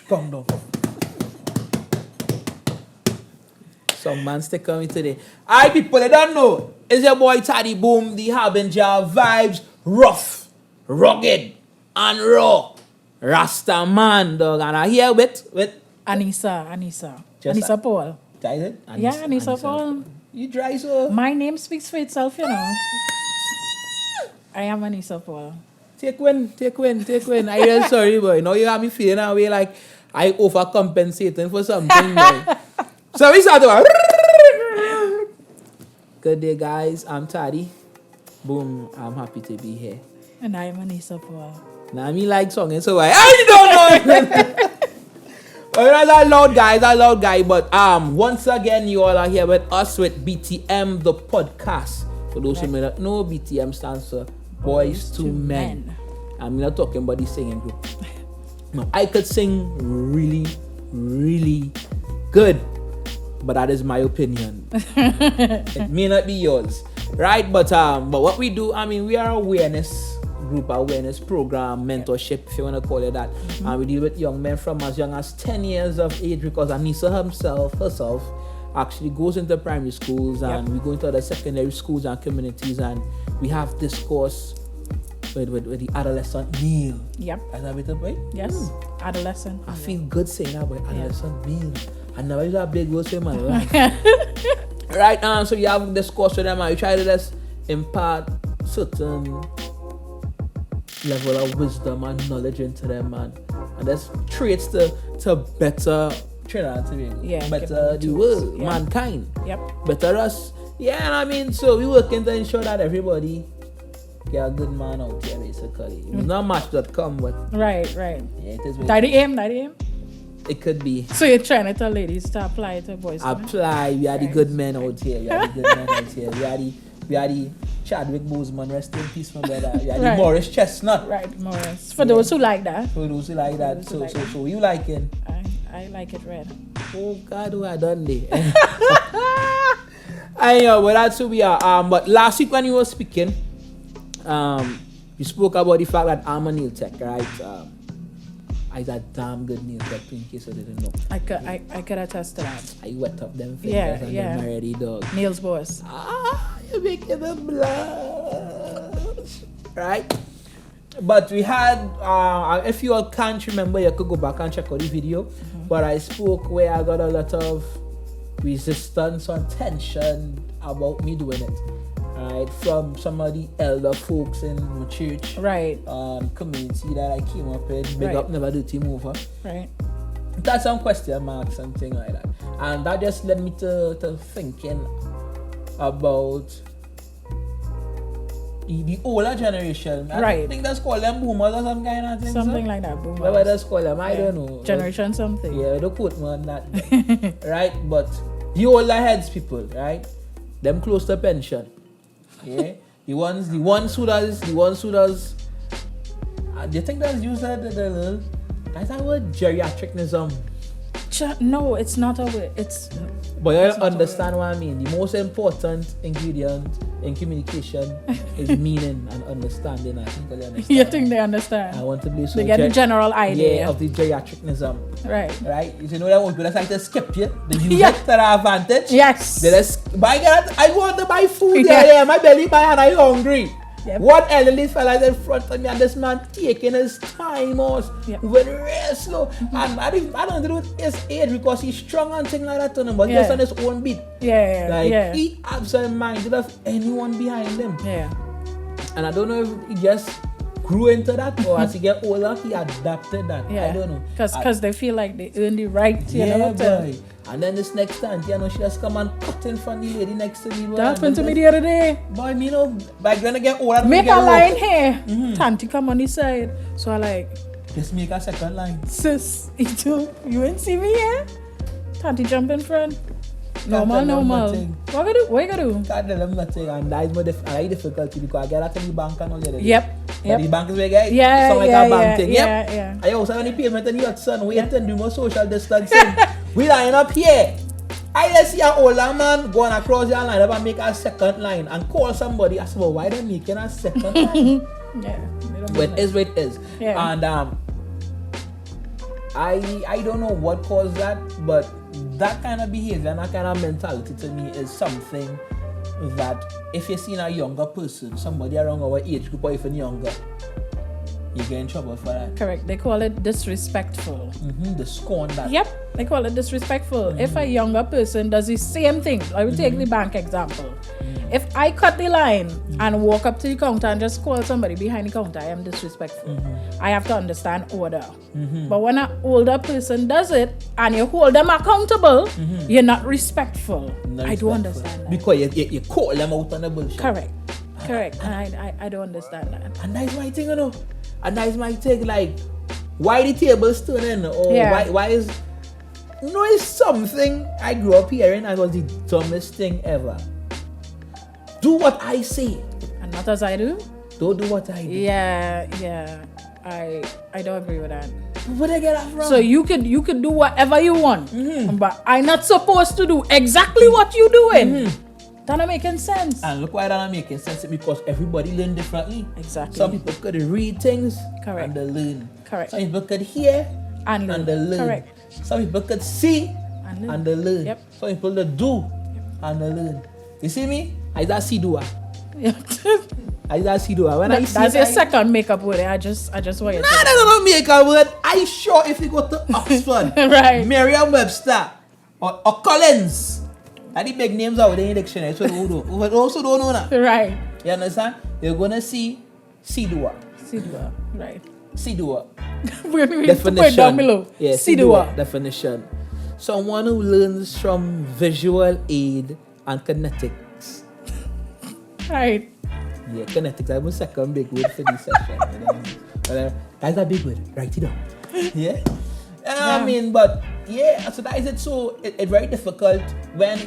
Come down. Some man stick on me today. Alright, people, they don't know. It's your boy Taddy Boom, the Harbinger vibes, rough, rugged, and raw. Rasta man, dog. And I here with Anissa Paul. Is it? Anissa Paul. You dry so. My name speaks for itself, you know. I am Anissa Paul. Take win. I really sorry, boy. Now you have me feeling that way like I overcompensating for something, boy. So we start to Good day, guys. I'm Taddy. Boom. I'm happy to be here. And I am Anissa Paul. Now, I mean like song, so I don't know. That's a loud guy. But once again, you all are here with us with BTM, the podcast. For those who may not know, BTM stands for Boys to Men. I'm not talking about the singing group. No, I could sing really, really good. But that is my opinion. It may not be yours, right? But what we do, I mean, we are awareness program, mentorship, if you want to call it that. And we deal with young men from as young as 10 years of age, because Anissa herself actually goes into primary schools, and we go into the secondary schools and communities, and we have discourse with the adolescent male. Yep. Is that better, right? Yes. Adolescent. I feel good saying that, but adolescent male. I never use that big word in my life. Right now, so you have discourse with them, and you try to just impart certain level of wisdom and knowledge into them, and that's traits to better better the world, mankind. Yep. Better us. Yeah, and I mean, so we working to ensure that everybody get a good man out here, basically. It's not Match.com, but right. Yeah, it is. That the aim. It could be. So you're trying to tell ladies to apply to boys? Apply. We are the good men out here. We are the Chadwick Boseman, rest in peace, my brother. We are the Morris Chestnut. Right, Morris. For those who like that. So you like it? I like it red. Oh God, what I done there? I know, but that's who we are. But last week when you were speaking, you spoke about the fact that I'm a nail tech, right? I got damn good nail tech, in case you didn't know. I could attest to that. I wet up them fingers and them already, dog. Nails boss. You're making them blush. Right? But we had, if you all can't remember, you could go back and check out the video. But I spoke where I got a lot of resistance and tension about me doing it. Right, from some of the elder folks in my church, community that I came up in, big up, never do team over. Right. That's some question marks, something like that, and that just led me to thinking about the older generation. I think that's called them boomers or some kind of thing. Something like that, boomers. What that's called them? I don't know. Generation something. Yeah, don't quote me on that. Right, but the older heads people, right? Them close to pension. Yeah, the ones who does. Do you think that's used the little? That's that word geriatricnism. No, it's not a word. But you understand what I mean. The most important ingredient in communication is meaning and understanding. I think they understand. You think they understand? I want to be so. They get the general idea of the geriatricnism. Right. You know that one people like to skip you. They use it to their advantage. Yes. I want to buy food. Yeah, my belly and I'm hungry. Yep. What elderly fellas in front of me, and this man taking his time out, moving real slow. And I don't do it his age because he's strong and things like that to him, but just on his own beat. He absent-minded of anyone behind him. Yeah. And I don't know if he just grew into that, or as he get older, he adapted that. I don't know. Because they feel like they earn the right, you know. Boy. And then this next time, she just come and cut in front of the lady next to me. That happened to me the other day. Boy, me know, like when I get older, make a line here. Tanti come on this side. So I like, just make a second line. Sis, you ain't see me here? Tanti jump in front. Normal. What you gonna do? Can't tell them nothing, and that is more difficulty because I get that in the bank and all that. Yep. The bank is where I get sound like a bank thing. I also have any payment and you son, wait and do more social distancing. We line up here. I just see an older man going across your line and make a second line and call somebody. I said, well, why they making a second line? Yeah. But it is what it is. Yeah. And I don't know what caused that, but that kind of behavior and that kind of mentality to me is something that if you're seeing a younger person, somebody around our age group or even younger, you get in trouble for that. Correct. They call it disrespectful. The scorn that. Yep. They call it disrespectful. If a younger person does the same thing, I will take the bank example. If I cut the line and walk up to the counter and just call somebody behind the counter, I am disrespectful. I have to understand order. But when an older person does it and you hold them accountable, you're not respectful. I don't understand that. Because you call them out on the bullshit. Correct. And I don't understand that. And that's my thing, you know. And that's my thing, like, why the tables turning? Or why is... You know, it's something I grew up hearing and was the dumbest thing ever. Do what I say. And not as I do? Don't do what I do. Yeah. I don't agree with that. Where did I get that from? So you could do whatever you want, but I'm not supposed to do exactly what you're doing. That not making sense. And look why that not making sense, because everybody learn differently. Exactly. Some people could read things and they learn. Correct. Some people could hear and they learn. Correct. Some people could see and they learn. Yep. Some people they do and they learn. You see me? I just see doer. Yeah. I just see doer. When I see that's your second makeup word. I just want you to. Nah, that's not makeup word. I sure if you go to Oxford, right, Merriam-Webster or Collins, that the big names out there in the dictionary. So we also don't know that. Right. You understand? You're gonna see doer. Right. doer. We're going to put it down below. Yeah, doer. Definition. Someone who learns from visual aid and kinetics. Right. Yeah, kinetics. I was second big word for this session. That's a big word. Write it down. Yeah. I mean, but yeah, so that is it. So it's very difficult when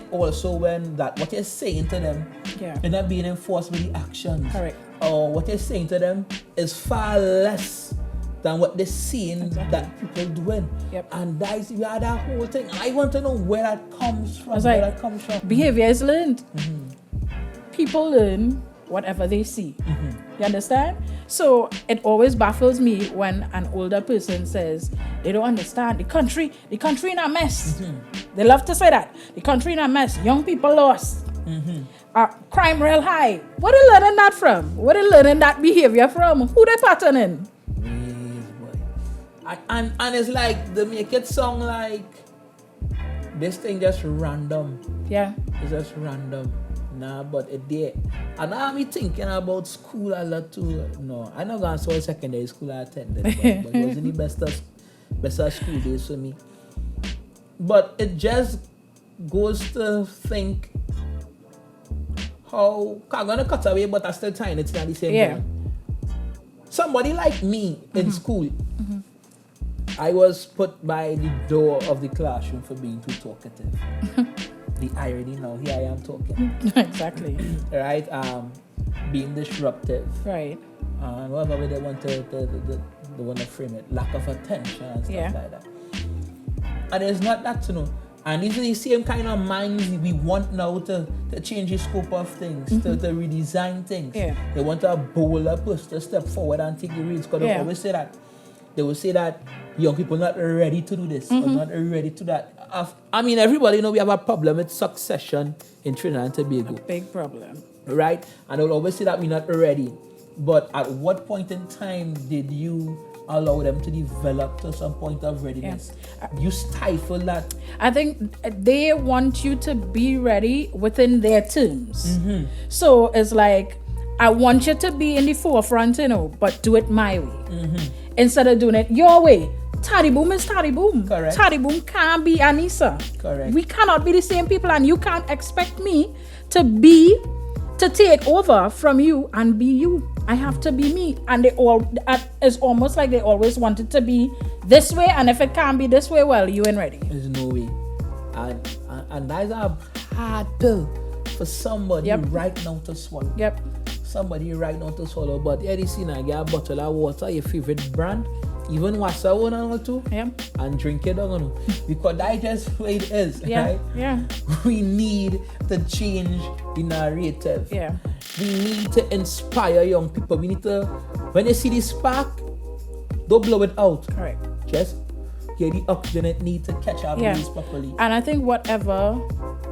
that what you're saying to them, you're not being enforced with the actions. Correct. Or what you're saying to them is far less than what they're seeing that people doing. Yep. And that's that whole thing. I want to know where that comes from. Behavior is learned. People learn whatever they see. You understand? So it always baffles me when an older person says they don't understand the country in a mess. They love to say that. The country in a mess. Young people lost. Crime real high. What are they learning that from? What are they learning that behavior from? Who they patterning? And it's like they make it sound like this thing just random. Yeah. It's just random. Nah, but it did. And now I'm thinking about school a lot too. No, I know going to secondary school I attended, but it wasn't the best school days for me. But it just goes to think how I'm gonna cut away, but I still tying it at the same time. Somebody like me in school, I was put by the door of the classroom for being too talkative. The irony now, here I am talking. Exactly. Right? Being disruptive. Right. And whatever way they want to frame it. Lack of attention and stuff like that. And it's not that, you know. And these are the same kind of minds we want now to change the scope of things, to redesign things. Yeah. They want a bolder person to step forward and take the reins. Because they always say that. They will say that young people are not ready to do this or not ready to that. I mean, everybody we have a problem with succession in Trinidad and Tobago. A big problem. Right? And they'll always say that we're not ready. But at what point in time did you allow them to develop to some point of readiness? You stifle that. I think they want you to be ready within their terms. So it's like, I want you to be in the forefront, but do it my way. Instead of doing it your way. Toddy Boom is Toddy Boom. Correct. Toddy Boom can't be Anissa. Correct. We cannot be the same people, and you can't expect me to take over from you and be you. I have to be me. And it's almost like they always want it to be this way, and if it can't be this way, well, you ain't ready. There's no way. And that's a hard pill for somebody right now to swallow. Yep. Somebody right now to swallow. But yeah, you see now, get a bottle of water, your favorite brand, even wash our own and too, Yeah. and drink it down, because that just where it is, Yeah. right? Yeah. We need to change the narrative. Yeah. We need to inspire young people. We need to, when they see the spark, don't blow it out. Correct. Just get the oxygen it needs to catch our breeze properly. And I think whatever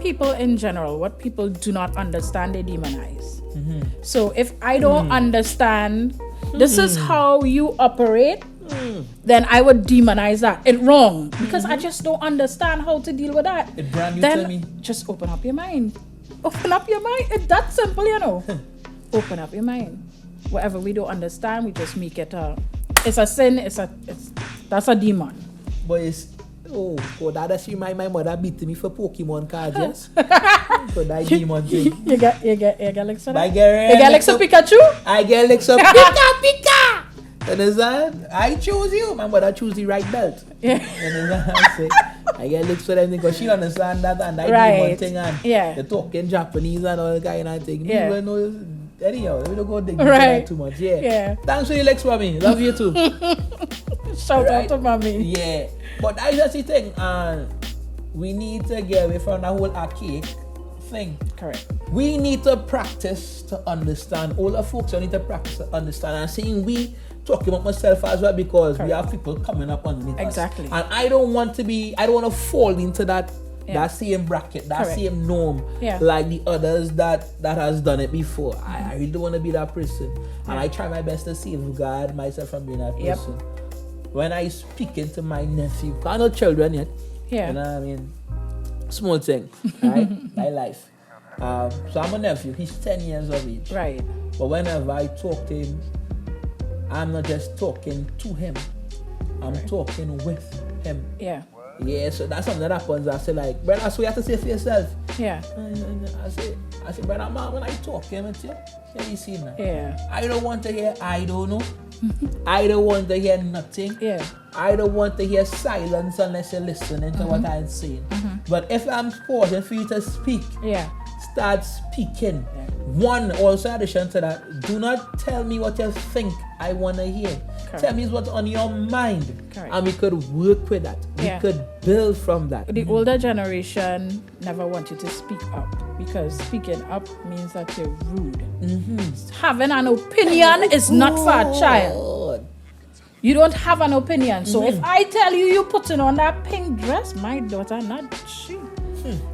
people in general, what people do not understand, they demonize. So if I don't understand, this is how you operate, then I would demonize that. It's wrong because I just don't understand how to deal with that. It's brand new then to me. just open up your mind. Open up your mind. It's that simple, you know. Open up your mind. Whatever we don't understand, we just make it it's a sin. That's a demon. But it's that's remind my mother beating me for Pokemon cards, yes. So that demon thing. You get like so. I You get get like so Pikachu. I get like some Pika. Understand? I choose you. My mother choose the right belt. Yeah. Understand? I get licks for them because she understand that and that demon thing and they talk in Japanese and all kind of thing. Yeah. You know, anyhow, we don't go dig into Right. that too much. Yeah. Yeah. Thanks for the licks for me. Love you too. Shout out to mommy. Yeah. But that's just the thing. And we need to get away from that whole archaic thing. Correct. We need to practice to understand. All the folks need to practice to understand. And saying we talking about myself as well because we have people coming up underneath Exactly. us. And I don't want to fall into that same bracket, that Correct. same norm like the others that has done it before. I really don't want to be that person. And I try my best to safeguard myself from being that person. When I speak into my nephew, I know children yet. Yeah. You know what I mean? Small thing, right? My life. So I'm a nephew. He's 10 years of age. Right. But whenever I talk to him, I'm not just talking to him. I'm talking with him. Yeah. Yeah, so that's something that happens. I say like, brother, that's what you have to say for yourself. Yeah. I say, brother, man, when I talk to him, it's you see now. Yeah. I don't want to hear I don't know. I don't want to hear nothing. Yeah. I don't want to hear silence unless you're listening to what I'm saying. But if I'm pausing for you to speak, start speaking. Yeah. One, also addition to that, do not tell me what you think I want to hear. Correct. Tell me what's on your mind. Correct. And we could work with that. Yeah. We could build from that. The older generation never want you to speak up because speaking up means that you're rude. Having an opinion is not for a child. You don't have an opinion. So if I tell you putting on that pink dress, my daughter not she.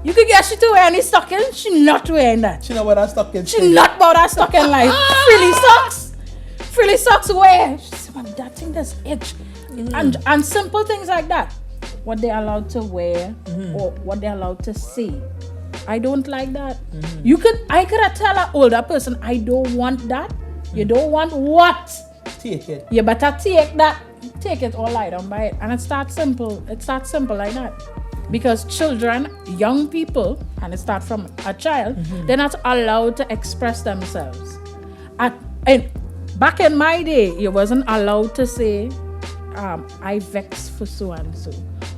You could get she to wear any stocking. She not wearing that. She know what that stocking is. She not about that stocking like frilly socks. Frilly socks wear. She said, "Man, that thing does itch." And simple things like that. What they're allowed to wear or what they're allowed to say. I don't like that. I could tell an older person, I don't want that. You don't want what? Take it. You better take that. Take it or lie down by it. And it starts simple. It starts simple like that. Because children, young people, and it starts from a child, they're not allowed to express themselves. And back in my day, you wasn't allowed to say, I vex for so and so.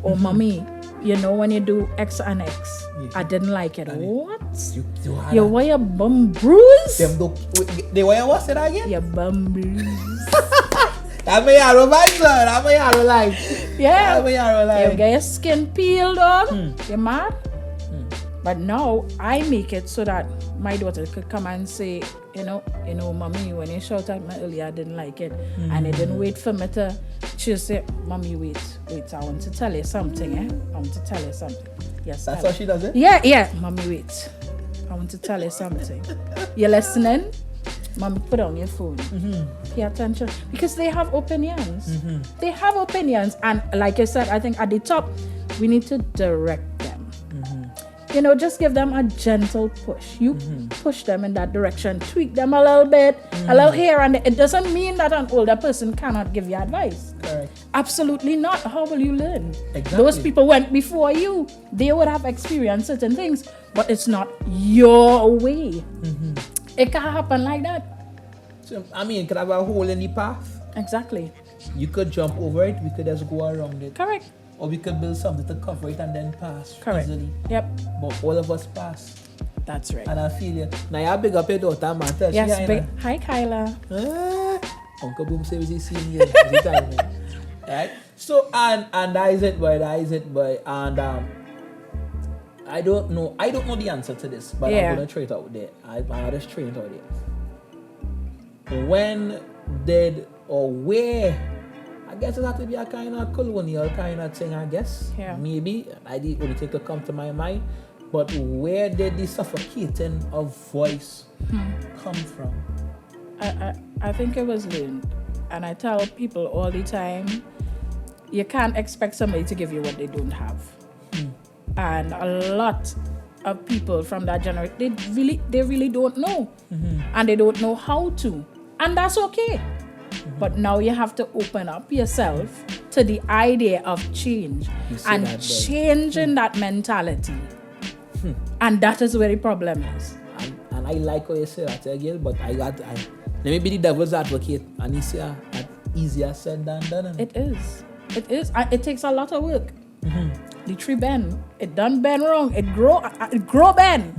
Or mommy, you know when you do X and X, I didn't like it. What? You wear your bum bruise? They wear what? Say that again? Your bum bruise. That's my yellow life, sir. That's my yellow life. Yeah. That's my yellow life. You get your skin peeled off. You mad? But now I make it so that my daughter could come and say, you know, mommy, when you shouted at me earlier, I didn't like it. And it didn't wait for me to, she'll say, mommy, wait, I want to tell you something, I want to tell you something. Yes. That's how she does it? Yeah. Mommy, wait. I want to tell you something. You listening? Mommy, put on your phone. Pay attention. Because they have opinions. They have opinions. And like I said, I think at the top, we need to direct them. Just give them a gentle push. You push them in that direction, tweak them a little bit, a little here and there. It doesn't mean that an older person cannot give you advice. Correct. Absolutely not. How will you learn? Exactly. Those people went before you. They would have experienced certain things, but it's not your way. It can happen like that. So, it could have a hole in the path. Exactly. You could jump over it. We could just go around it. Correct. Or we could build something to cover it and then pass easily. Yep. But all of us pass. That's right. And I feel you. Now you big up your daughter, man. Tell Yes, she big. Hi, Kyla. Uncle Boom says he's seeing you. Right? So and that is it, boy. And I don't know the answer to this, but I'm gonna throw it out there. I'll just throw it out there. When did or where? I guess it has to be a kind of colonial kind of thing, I guess. Yeah. Maybe. I didn't only think to come to my mind. But where did the suffocating of voice come from? I think it was learned. And I tell people all the time, you can't expect somebody to give you what they don't have. And a lot of people from that generation, they really don't know. And they don't know how to. And that's okay. But now you have to open up yourself to the idea of change and changing that mentality. And that is where the problem is. And I like how you say that again, but let me be the devil's advocate. And you say that easier said than done. It is. It takes a lot of work. The tree bend. It done bend wrong. It grow bend.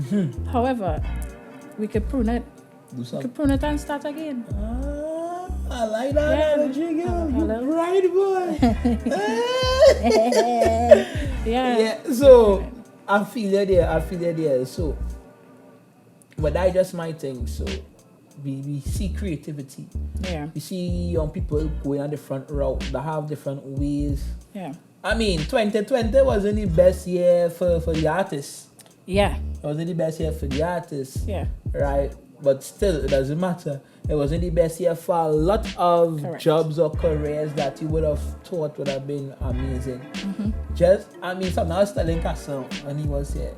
However, we could prune it. We could prune it and start again. I like that analogy, girl. You're right, boy. Yeah. So I feel it there. So, but that's just my thing. So we see creativity. Yeah. We see young people going on different route. They have different ways. Yeah. I mean, 2020 wasn't the best year for the artists. Yeah. It wasn't the best year for the artists. Yeah. Right? But still, it doesn't matter. It wasn't the best year for a lot of jobs or careers that you would have thought would have been amazing. Something I was telling Castle when he was here.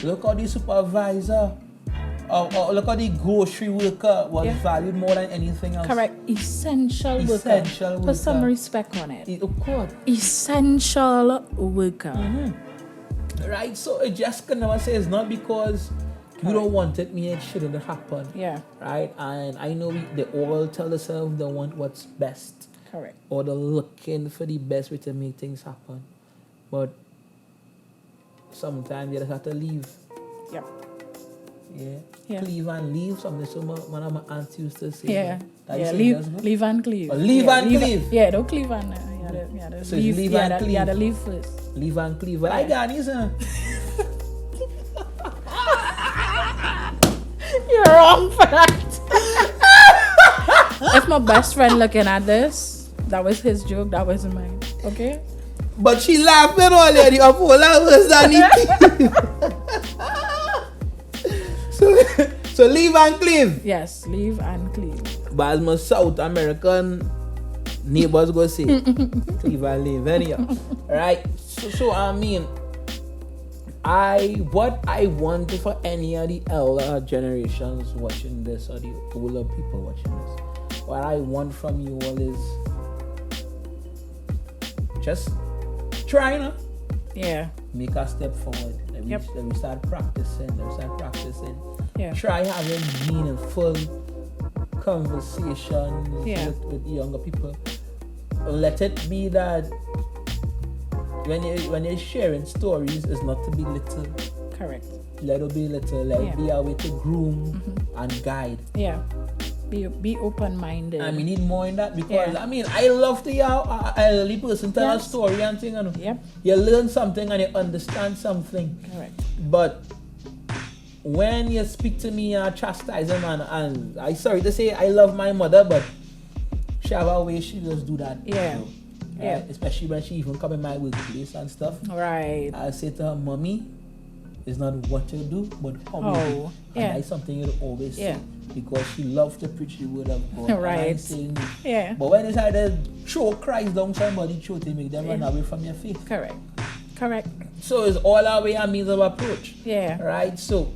Look how the supervisor or look how the grocery worker was valued more than anything else. Correct. Essential worker. Put some respect on it. Of course. Essential worker. Right? So it just can never say it's not because you don't want it, it shouldn't happen. Yeah. Right? And I know they all tell themselves they want what's best. Correct. Or they're looking for the best way to make things happen. But sometimes you just have to leave. Yep. Yeah. Cleave and leave, something one of my aunts used to say. Yeah. Leave and cleave. Leave and cleave. Yeah, don't cleave and so leave and cleave. You gotta leave first. Leave and cleave. Well, I got it, sir. You're wrong for that. If my best friend looking at this, that was his joke, that wasn't mine. Okay? But she laughing already of all hours, Danny. So leave and cleave. Yes, leave and cleave. But as my South American neighbors go say, cleave and leave anyhow. Right? So I mean, what I want for any of the elder generations watching this or the older people watching this, what I want from you all is just try now. Yeah. Make a step forward. Let me start practicing. Yeah. Try having meaningful conversations with younger people. Let it be that when you're sharing stories, it's not to be little. Correct. Let it be little. Let it be a way to groom and guide. Yeah. Be open-minded. And we need more in that because I love to hear an elderly person tell a story and thing. Yep. You learn something and you understand something. Correct. But when you speak to me and chastise them and I sorry to say I love my mother, but she have a way she just do that. Yeah. Yeah. Especially when she even come in my workplace and stuff. Right. I say to her, Mommy, it's not what you do, but how you do. And that's something you always say. Because she loves to preach the word of God. Right. Yeah. But when it's either throw Christ down somebody's throat, they make them run away from your faith. Correct. So it's all our way and means of approach. Yeah. Right? So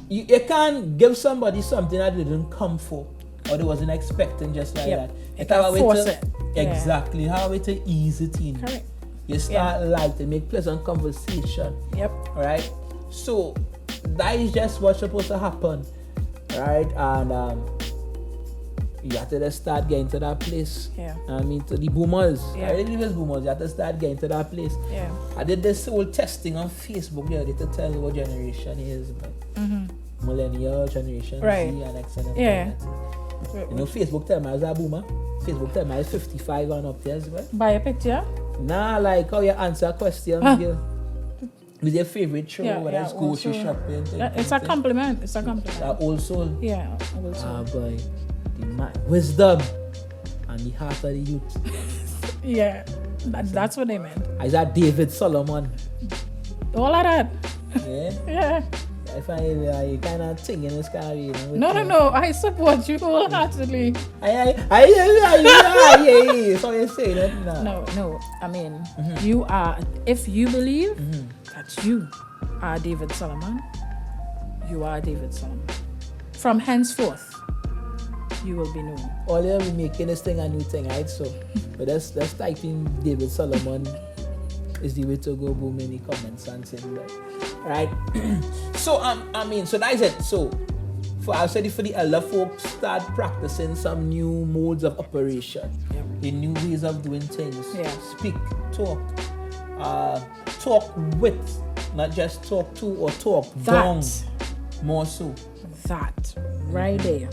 you can't give somebody something that they didn't come for or they wasn't expecting just like that. You can't force it. Exactly. How way to ease it in. Correct. You start light and make pleasant conversation. Yep. Right? So that is just what's supposed to happen. Right? And you have to just start getting to that place. Yeah. I mean, to the boomers. Yeah. I really was boomers. You have to start getting to that place. Yeah. I did this whole testing on Facebook the other day to tell you what generation is. Millennial, generation Z, and X and Yeah. You know, Facebook tell me I was a boomer. Facebook tell me I'm 55 and up there as well. Buy a picture? Nah, like how you answer questions. With your favorite show, whether it's grocery shopping. It's a compliment. It's a compliment. Old soul. Yeah, old soul. Ah, boy. Wisdom and the heart of the youth. Yeah, that's what they meant. Is that David Solomon? All of that. Yeah? Yeah. I find you kind of thinking this kind of, you know. No. I support you wholeheartedly. Yeah. So you say that? No. I mean, you are, if you believe that you are David Solomon, you are David Solomon. From henceforth, you will be known. All you'll be making this thing a new thing, right? So, but let's type in David Solomon is the way to go. Boom in the comments and saying that. Right? So so that's it. So I said for the elder folks, start practicing some new modes of operation, the new ways of doing things. Yeah. Speak, talk with, not just talk to or talk down. More so. That right there.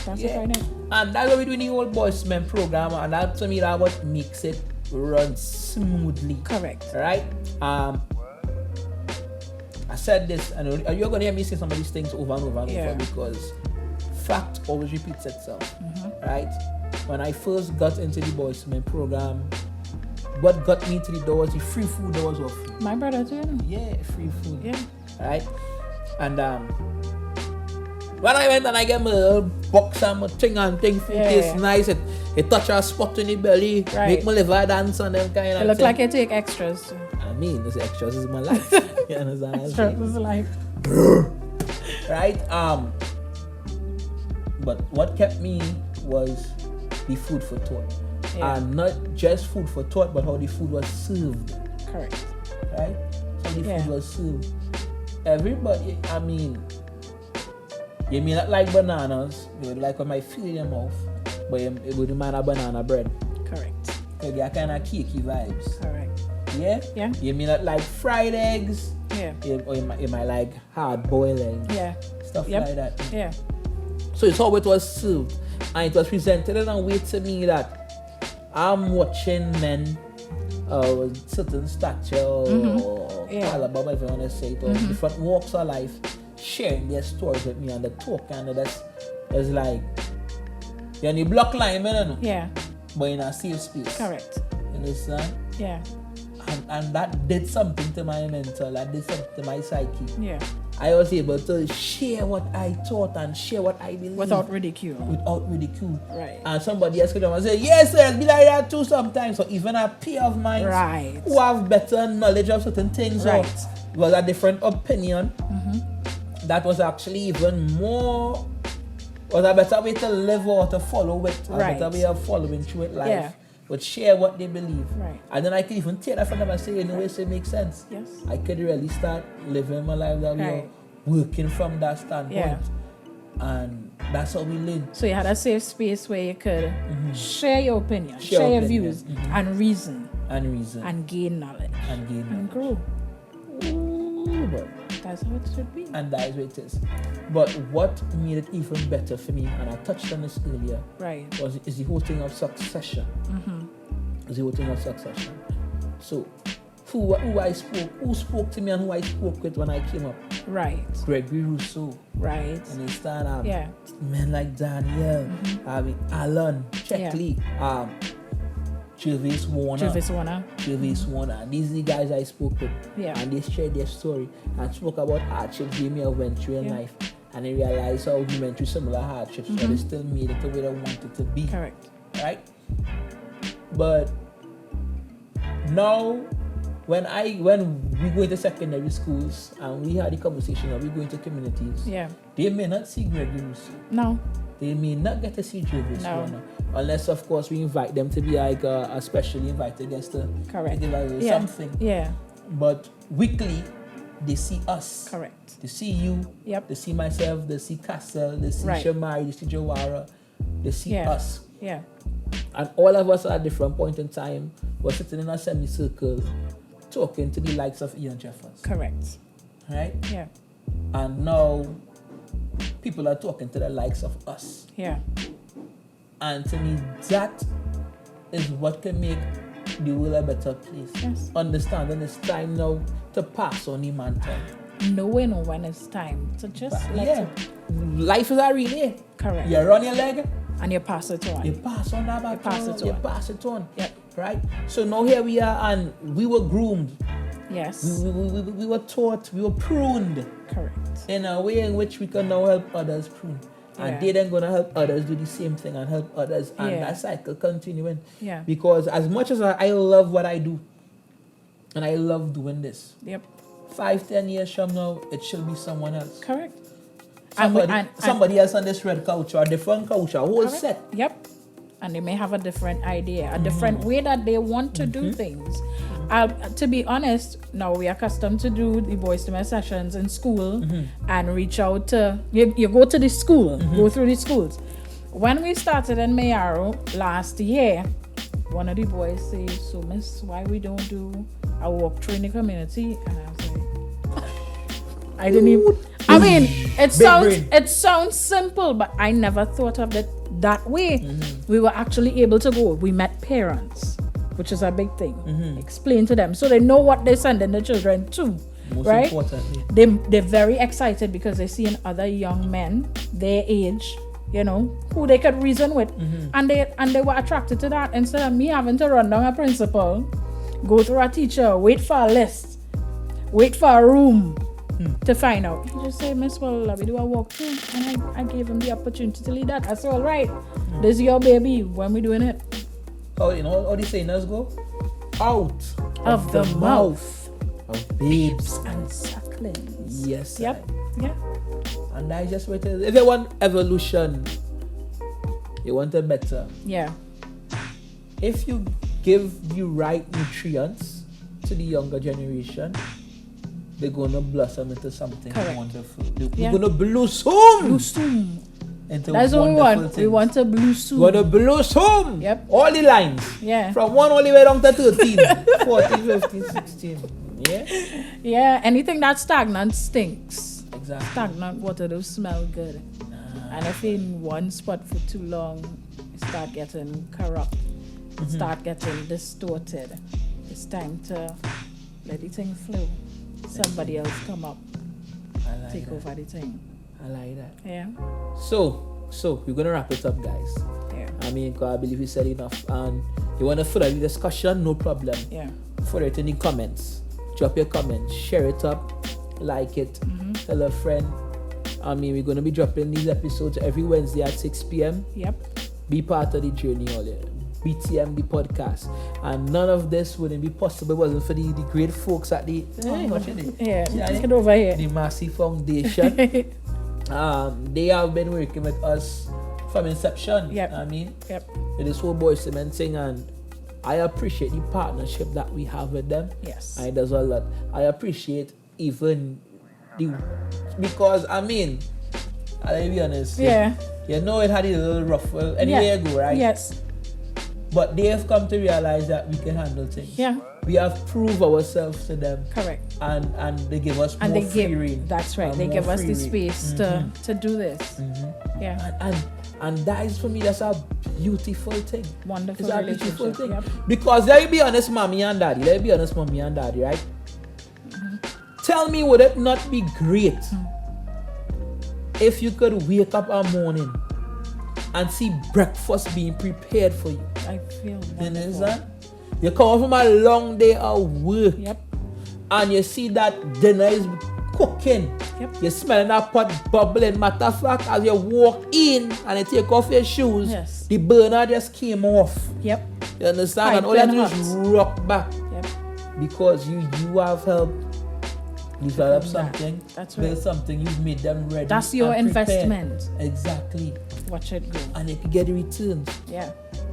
That's it right there. And that's what we do in the old Boys Men program, and that to me that's what makes it run smoothly. Correct. Right? I said this, and you're going to hear me say some of these things over and over and over because fact always repeats itself, right? When I first got into the Boys Men program, what got me to the door was the free food doors were free. My brother too, you know? Yeah, free food. Yeah. Right? And when I went and I get my little box and my thing and thing, food tastes nice, it touch a spot in the belly, make my liver dance and them kind of It look thing. like you take extras too. I mean, this extras is my life. You understand? Extras is life. Right? But what kept me was the food for thought. Yeah. And not just food for thought, but how the food was served. Correct. Right? How the food was served. Everybody, I mean, you may not like bananas, you would like when I feel in your mouth, but it wouldn't mind a banana bread. Correct. Because they are kind of cakey vibes. Correct. Yeah? Yeah. You may not like fried eggs. Yeah. Or you might like hard boiling. Yeah. Stuff like that. Yeah. So it's how it was served. And it was presented in a way to me that I'm watching men with certain stature or caliber, whatever you want to say it, or different walks of life, sharing their stories with me, and the talk kind of that's like you're in the block line, man, you know? Yeah. But in a safe space. Correct. You understand? Yeah. And that did something to my mental, that did something to my psyche. Yeah. I was able to share what I thought and share what I believe. Without ridicule. Right. And somebody else could come and say, yes, sir, it's be like that too sometimes. So even a peer of mine who have better knowledge of certain things or was a different opinion, that was actually even more, was a better way to live or to follow it, a better way of following through it life. Yeah. Would share what they believe. Right. And then I could even take that from them and say, in a way, it makes sense. Yes. I could really start living my life that way, working from that standpoint. Yeah. And that's how we learn. So you had a safe space where you could share your opinion, share your views, and reason. And gain knowledge. And grow. Ooh, that's how it should be. And that is what it is. But what made it even better for me, and I touched on this earlier, is the whole thing of succession. Is the whole thing of succession. So, who spoke to me and who I spoke with when I came up? Right. Gregory Rousseau. Right. And they start men like Daniel, Alan, Checkley, Jervis Warner. These are the guys I spoke with. Yeah. And they shared their story and spoke about hardships they may have went through in life. And they realized how we went through similar hardships, but they still made it the way they wanted to be. Correct. Right? But now, when we go into secondary schools and we had the conversation of we go into communities, they may not see Gregory Rousseau. No. They may not get to see Jervis Warner. Unless, of course, we invite them to be like a specially invited guest to give something. Yeah. But weekly, they see us. Correct. They see you. Yep. They see myself. They see Castle. They see Shamari. They see Jawara. They see us. Yeah. And all of us at a different point in time were sitting in a semicircle talking to the likes of Ian Jeffers. Correct. Right? Yeah. And now people are talking to the likes of us. Yeah. And to me, that is what can make the world a better place. Yes. Understanding it's time now to pass on the mantle. Knowing when it's time to just let Yeah. it. Life is a relay. Correct. You run your leg, And you pass it on. you pass on that baton. You pass it on. Yep. Right? So now here we are, and we were groomed. Yes. We were taught, we were pruned Correct. in a way in which we can now help others prune. And Yeah. they then going to help others do the same thing and help others. And Yeah. that cycle continuing. Yeah. Because as much as I love what I do, and I love doing this, Yep. 5-10 years from now, it should be someone else. Correct. Somebody else on this red couch or a different couch, a whole Correct. set. Yep. And they may have a different idea, a different way that they want to do things. To be honest, now we are accustomed to do the Boys to Men sessions in school and reach out to, you go to the school, go through the schools. When we started in Mayaro last year, one of the boys says, so miss, why we don't do a walkthrough in the community? And I was like, I didn't even, I mean, it sounds simple, but I never thought of it that way. We were actually able to go. We met parents, which is a big thing. Explain to them so they know what they're sending the children to. Most right? importantly. They're very excited because they see in other young men their age, you know, who they could reason with. And they were attracted to that instead of me having to run down a principal, go through a teacher, wait for a list, wait for a room to find out. He just say, Miss, well, we do a walkthrough. And I gave him the opportunity to lead that. I said, all right, this is your baby. When we doing it? Oh, you know how the sayings go? Out Of the mouth of babes. and sucklings. Yes. Yep. Yeah. And I just wait. If you want evolution, you want it better. Yeah. If you give the right nutrients to the younger generation, they're gonna blossom into something Correct. wonderful. They're Yeah. gonna blossom Blossom. into That's what we wonderful want. things. We want a blossom. We want to blossom. Yep. All the lines. Yeah. From 1 all the way down to 13, 14, 15, 16. Yeah. Yeah. Anything that's stagnant stinks. Exactly. Stagnant water don't smell good. And if in one spot for too long, it start getting corrupt. It start getting distorted. It's time to let the thing flow. Somebody else come up, I like take that. over the thing. I like that. Yeah. So we're gonna wrap it up, guys. Yeah. I mean, 'cause I believe we said enough. And you want to further the discussion? No problem. Yeah. Further it in the comments. Drop your comments. Share it up. Like it. Tell a friend. I mean, we're gonna be dropping these episodes every Wednesday at 6 p.m. Yep. Be part of the journey, all yeah. BTM, the podcast. And none of this wouldn't be possible wasn't for the great folks at the what's your name? Yeah. Yeah, Take it over here. The Massey Foundation. They have been working with us from inception. Yep. I mean, Yep. with this whole Boys to Men thing, and I appreciate the partnership that we have with them. Yes. And it does a lot. I appreciate even because I mean, I'll be honest. Yeah. You know it had a little ruffle anywhere you go, right? Yes. But they have come to realize that we can handle things. Yeah. We have proved ourselves to them. Correct. And they give us And more they free give. rein. That's right. And They more give us free the rein. space to do this. Yeah. And that is, for me, that's a beautiful thing. Wonderful It's a beautiful relationship. thing. Yep. Because let's be honest, mommy and daddy. Let's be honest, mommy and daddy, right? Tell me, would it not be great if you could wake up a morning and see breakfast being prepared for you? I feel You wonderful. understand? You come from a long day of work, Yep. and you see that dinner is cooking. Yep. You're smelling that pot bubbling. Matter of fact, as you walk in and you take off your shoes, Yes. the burner just came off. Yep. You understand? And all you have to do is Piping rock back Yep. because you have helped develop Become that. something. That's build right. something. You've made them ready. That's your and prepared. investment. Exactly. Watch it go. And you can get the returns. Yeah.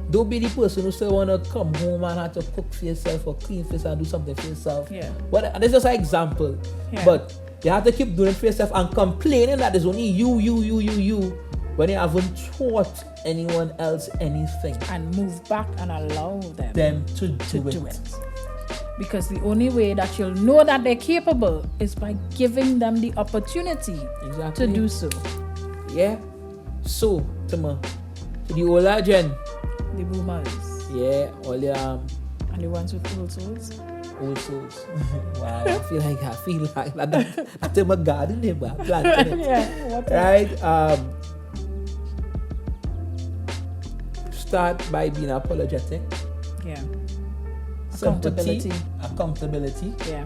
Don't be the person who still want to come home and have to cook for yourself or clean for yourself and do something for yourself. Yeah. But and this is just an example. Yeah. But you have to keep doing it for yourself and complaining that there's only you when you haven't taught anyone else anything. And move back and allow Them to to do do it. it. Because the only way that you'll know that they're capable is by giving them the opportunity Exactly. to do so. Yeah. So, to The older gen. The boomers. Yeah, all the And the ones with old souls. old souls. Wow, I feel like that's my garden there, but planting it. Yeah. What Right? Start by being apologetic. Yeah. Sympathy, Accountability. accountability, Yeah.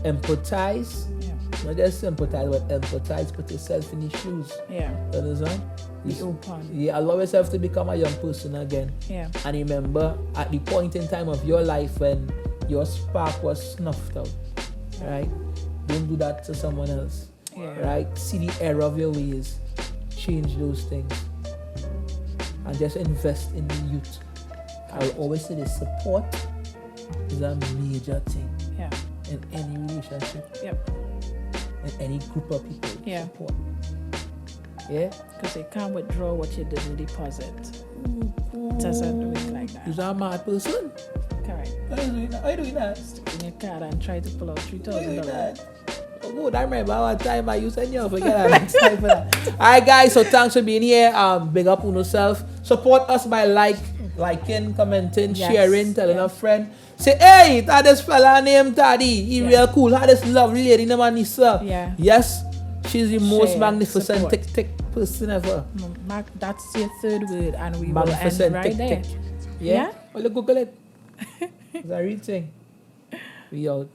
empathize. Yeah. Not just sympathize, but empathize, put yourself in his shoes. Yeah. You understand? Be open. Yeah, allow yourself to become a young person again. Yeah. And remember, at the point in time of your life when your spark was snuffed out, right? Don't do that to someone else, Yeah. right? See the error of your ways, change those things, and just invest in the youth. I will always say this: support is a major thing Yeah. in any relationship, Yep. in any group of people. Yeah. Support. Yeah. Because they can't withdraw what you didn't deposit. It doesn't do it like that. You're a mad person. Correct. Why are you doing that? Why are you doing that? Stick in your card and try to pull out Why are you doing $3,000. that? Oh, good. I remember one time I used to forget that next time for that. Alright guys, so thanks for being here. Big up on yourself. Support us by liking, commenting, Yes. sharing, telling Yeah. a friend. Say, hey, that this fella named Taddy. He Yeah. real cool. That this lovely lady named Anissa. Yeah. Yes, she's the most Share, magnificent support. tick person ever. Mark, that's your third word, and we will end Magnificent right tick there. tick. Yeah? Yeah? Well, Google it. It's a real thing. We out.